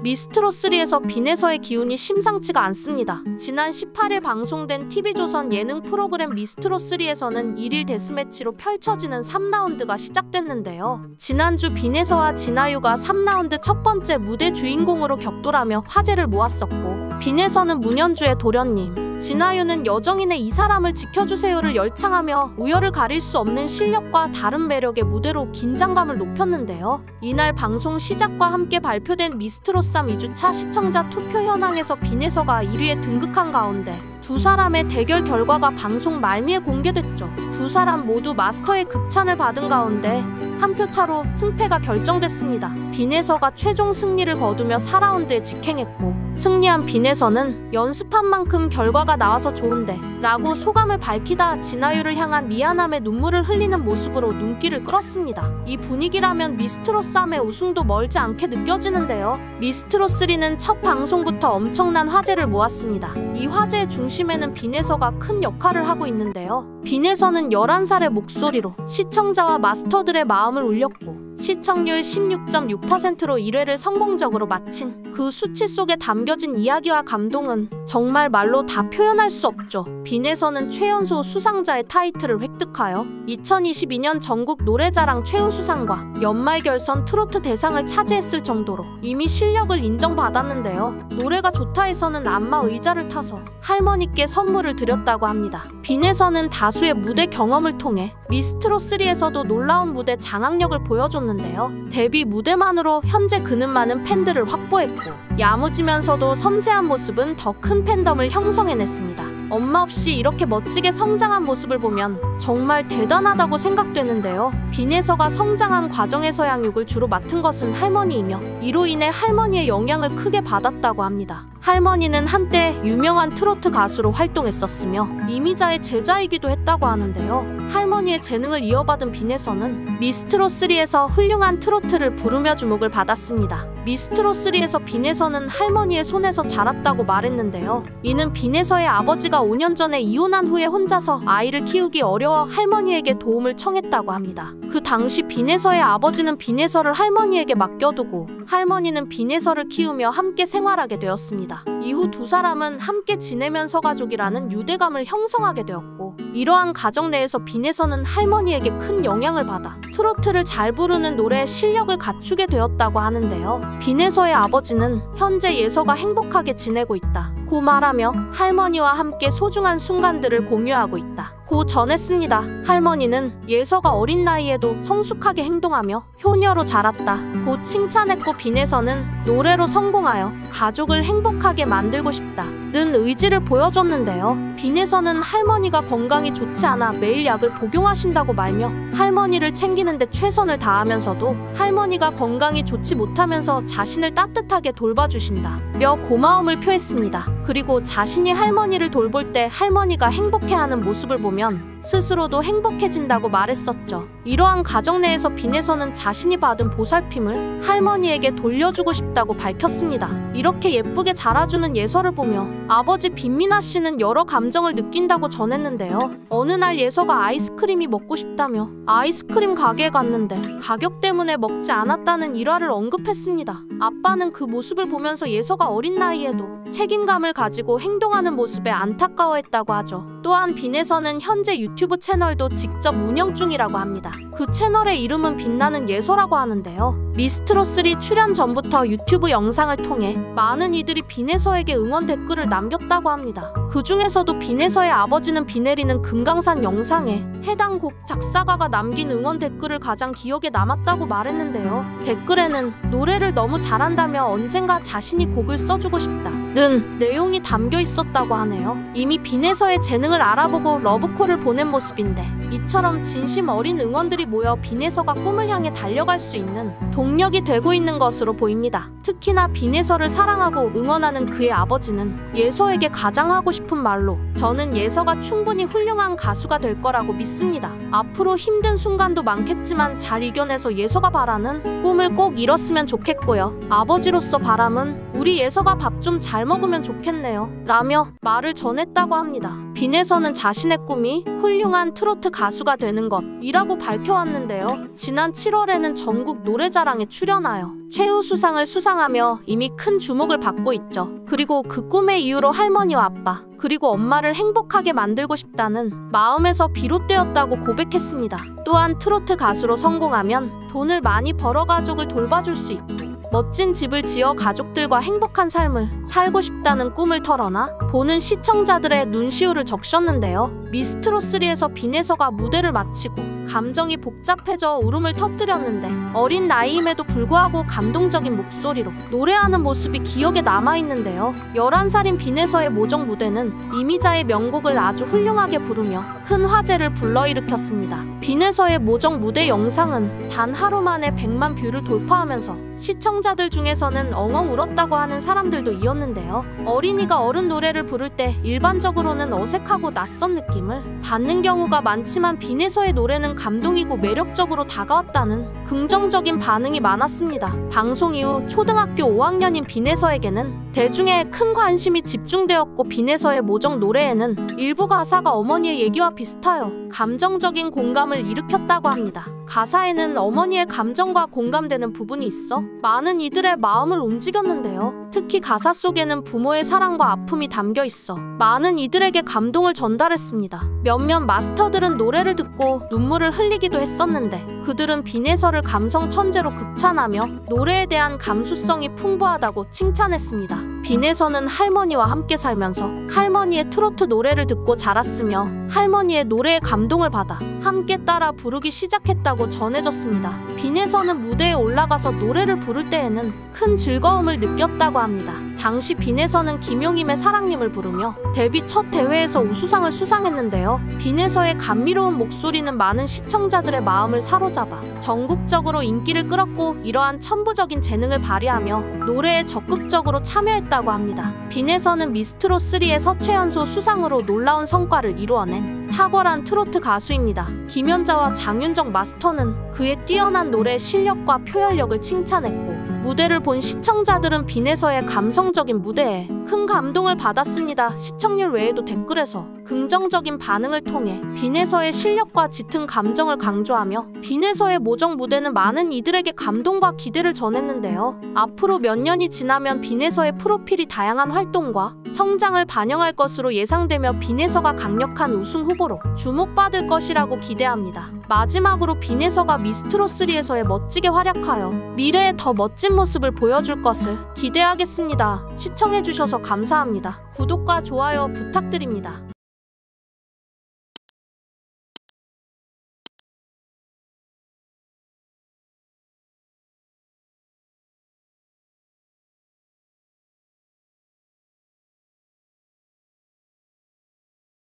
미스트롯3에서 빈에서의 기운이 심상치가 않습니다. 지난 18일 방송된 TV조선 예능 프로그램 미스트롯3에서는 1일 데스매치로 펼쳐지는 3라운드가 시작됐는데요. 지난주 빈에서와 진아유가 3라운드 첫 번째 무대 주인공으로 격돌하며 화제를 모았었고, 빈에서는 문현주의 도련님, 진아유는 여정인의 이 사람을 지켜주세요를 열창하며 우열을 가릴 수 없는 실력과 다른 매력의 무대로 긴장감을 높였는데요. 이날 방송 시작과 함께 발표된 미스트롯3 2주차 시청자 투표 현황에서 빈에서가 1위에 등극한 가운데 두 사람의 대결 결과가 방송 말미에 공개됐죠. 두 사람 모두 마스터의 극찬을 받은 가운데 한 표 차로 승패가 결정됐습니다. 빈에서가 최종 승리를 거두며 4라운드에 직행했고, 승리한 빈에서는 연습한 만큼 결과가 나와서 좋은데 라고 소감을 밝히다 진아유를 향한 미안함의 눈물을 흘리는 모습으로 눈길을 끌었습니다. 이 분위기라면 미스트롯3의 우승도 멀지 않게 느껴지는데요. 미스트롯3는 첫 방송부터 엄청난 화제를 모았습니다. 이 화제의 중심에는 빈에서가 큰 역할을 하고 있는데요. 빈에서는 11살의 목소리로 시청자와 마스터들의 마음을 울렸고, 시청률 16.6%로 1회를 성공적으로 마친 그 수치 속에 담겨진 이야기와 감동은 정말 말로 다 표현할 수 없죠. 빈에서는 최연소 수상자의 타이틀을 획득하여 2022년 전국 노래자랑 최우수상과 연말 결선 트로트 대상을 차지했을 정도로 이미 실력을 인정받았는데요. 노래가 좋다 해서는 안마 의자를 타서 할머니께 선물을 드렸다고 합니다. 빈에서는 다수의 무대 경험을 통해 미스트롯3에서도 놀라운 무대 장악력을 보여줬는데요. 데뷔 무대만으로 현재 그는 많은 팬들을 확보했고, 야무지면서도 섬세한 모습은 더 큰 팬덤을 형성해냈습니다. 엄마 없이 이렇게 멋지게 성장한 모습을 보면 정말 대단하다고 생각되는데요. 빈에서가 성장한 과정에서 양육을 주로 맡은 것은 할머니이며, 이로 인해 할머니의 영향을 크게 받았다고 합니다. 할머니는 한때 유명한 트로트 가수로 활동했었으며 이미자의 제자이기도 했다고 하는데요. 할머니의 재능을 이어받은 빈에서는 미스트롯3에서 훌륭한 트로트를 부르며 주목을 받았습니다. 미스트롯3에서 빈에서는 할머니의 손에서 자랐다고 말했는데요. 이는 빈에서의 아버지가 5년 전에 이혼한 후에 혼자서 아이를 키우기 어려워 할머니에게 도움을 청했다고 합니다. 그 당시 빈에서의 아버지는 빈에서를 할머니에게 맡겨두고 할머니는 빈에서를 키우며 함께 생활하게 되었습니다. 이후 두 사람은 함께 지내면서 가족이라는 유대감을 형성하게 되었고, 이러한 가정 내에서 빈에서는 할머니에게 큰 영향을 받아 트로트를 잘 부르는 노래의 실력을 갖추게 되었다고 하는데요. 빈에서의 아버지는 현재 예서가 행복하게 지내고 있다 고 말하며 할머니와 함께 소중한 순간들을 공유하고 있다 고 전했습니다. 할머니는 예서가 어린 나이에도 성숙하게 행동하며 효녀로 자랐다 고 칭찬했고, 빈에서는 노래로 성공하여 가족을 행복하게 만들고 싶다 는 의지를 보여줬는데요. 빈에서는 할머니가 건강이 좋지 않아 매일 약을 복용하신다고 말며 할머니를 챙기는데 최선을 다하면서도 할머니가 건강이 좋지 못하면서 자신을 따뜻하게 돌봐주신다며 고마움을 표했습니다. 그리고 자신이 할머니를 돌볼 때 할머니가 행복해하는 모습을 보면 스스로도 행복해진다고 말했었죠. 이러한 가정 내에서 빈에서는 자신이 받은 보살핌을 할머니에게 돌려주고 싶다고 밝혔습니다. 이렇게 예쁘게 자라주는 예서를 보며 아버지 빈민아 씨는 여러 감정을 느낀다고 전했는데요. 어느 날 예서가 아이스크림이 먹고 싶다며 아이스크림 가게에 갔는데 가격 때문에 먹지 않았다는 일화를 언급했습니다. 아빠는 그 모습을 보면서 예서가 어린 나이에도 책임감을 가지고 행동하는 모습에 안타까워했다고 하죠. 또한 빈에서는 현재 유튜브 채널도 직접 운영 중이라고 합니다. 그 채널의 이름은 빛나는 예서라고 하는데요. 미스트롯3 출연 전부터 유튜브 영상을 통해 많은 이들이 빈에서에게 응원 댓글을 남겼다고 합니다. 그 중에서도 빈에서의 아버지는 비 내리는 금강산 영상에 해당 곡 작사가가 남긴 응원 댓글을 가장 기억에 남았다고 말했는데요. 댓글에는 노래를 너무 잘한다며 언젠가 자신이 곡을 써주고 싶다 는 내용이 담겨 있었다고 하네요. 이미 빈에서의 재능을 알아보고 러브콜을 보낸 모습인데, 이처럼 진심 어린 응원들이 모여 빈에서가 꿈을 향해 달려갈 수 있는 동력이 되고 있는 것으로 보입니다. 특히나 빈에서를 사랑하고 응원하는 그의 아버지는 예서에게 가장 하고 싶은 말로 "저는 예서가 충분히 훌륭한 가수가 될 거라고 믿습니다. 앞으로 힘든 순간도 많겠지만 잘 이겨내서 예서가 바라는 꿈을 꼭 이뤘으면 좋겠고요. 아버지로서 바람은 우리 예서가 밥 좀 잘 먹으면 좋겠네요." 라며 말을 전했다고 합니다. 빈에서는 자신의 꿈이 훌륭한 트로트 가수가 되는 것이라고 밝혀왔는데요. 지난 7월에는 전국 노래자랑 장기자랑에 출연하여 최우수상을 수상하며 이미 큰 주목을 받고 있죠. 그리고 그 꿈의 이유로 할머니와 아빠 그리고 엄마를 행복하게 만들고 싶다는 마음에서 비롯되었다고 고백했습니다. 또한 트로트 가수로 성공하면 돈을 많이 벌어 가족을 돌봐줄 수 있고 멋진 집을 지어 가족들과 행복한 삶을 살고 싶다는 꿈을 털어놔 보는 시청자들의 눈시울을 적셨는데요. 미스트롯3에서 빈에서가 무대를 마치고 감정이 복잡해져 울음을 터뜨렸는데 어린 나이임에도 불구하고 감동적인 목소리로 노래하는 모습이 기억에 남아있는데요. 11살인 빈에서의 모정 무대는 이미자의 명곡을 아주 훌륭하게 부르며 큰 화제를 불러일으켰습니다. 빈에서의 모정 무대 영상은 단 하루 만에 100만 뷰를 돌파하면서 시청자들 중에서는 엉엉 울었다고 하는 사람들도 있었는데요. 어린이가 어른 노래를 부를 때 일반적으로는 어색하고 낯선 느낌을 받는 경우가 많지만 빈에서의 노래는 감동이고 매력적으로 다가왔다는 긍정적인 반응이 많았습니다. 방송 이후 초등학교 5학년인 빈에서에게는 대중의 큰 관심이 집중되었고 빈에서의 모정 노래에는 일부 가사가 어머니의 얘기와 비슷하여 감정적인 공감을 일으켰다고 합니다. 가사에는 어머니의 감정과 공감되는 부분이 있어 많은 이들의 마음을 움직였는데요. 특히 가사 속에는 부모의 사랑과 아픔이 담겨 있어 많은 이들에게 감동을 전달했습니다. 몇몇 마스터들은 노래를 듣고 눈물을 흘리기도 했었는데 그들은 빈에서를 감성 천재로 극찬하며 노래에 대한 감수성이 풍부하다고 칭찬했습니다. 빈에서는 할머니와 함께 살면서 할머니의 트로트 노래를 듣고 자랐으며 할머니의 노래에 감동을 받아 함께 따라 부르기 시작했다고 전해졌습니다. 빈에서는 무대에 올라가서 노래를 부를 때에는 큰 즐거움을 느꼈다고 합니다. 당시 빈에서는 김용임의 사랑님을 부르며 데뷔 첫 대회에서 우수상을 수상했는데요. 빈에서의 감미로운 목소리는 많은 시청자들의 마음을 사로잡아 전국적으로 인기를 끌었고 이러한 천부적인 재능을 발휘하며 노래에 적극적으로 참여했다고 합니다. 빈에서는 미스트롯3의 서최연소 수상으로 놀라운 성과를 이루어낸 탁월한 트로트 가수입니다. 김연자와 장윤정 마스터는 그의 뛰어난 노래 실력과 표현력을 칭찬했고 무대를 본 시청자들은 빈에서의 감성적인 무대에 큰 감동을 받았습니다. 시청률 외에도 댓글에서 긍정적인 반응을 통해 빈에서의 실력과 짙은 감정을 강조하며 빈에서의 모정 무대는 많은 이들에게 감동과 기대를 전했는데요. 앞으로 몇 년이 지나면 빈에서의 프로필이 다양한 활동과 성장을 반영할 것으로 예상되며 빈에서가 강력한 우승 후보로 주목받을 것이라고 기대합니다. 마지막으로 빈에서가 미스트롯3에서의 멋지게 활약하여 미래에 더 멋진 모습을 보여줄 것을 기대하겠습니다. 시청해주셔서 감사합니다. 구독과 좋아요 부탁드립니다.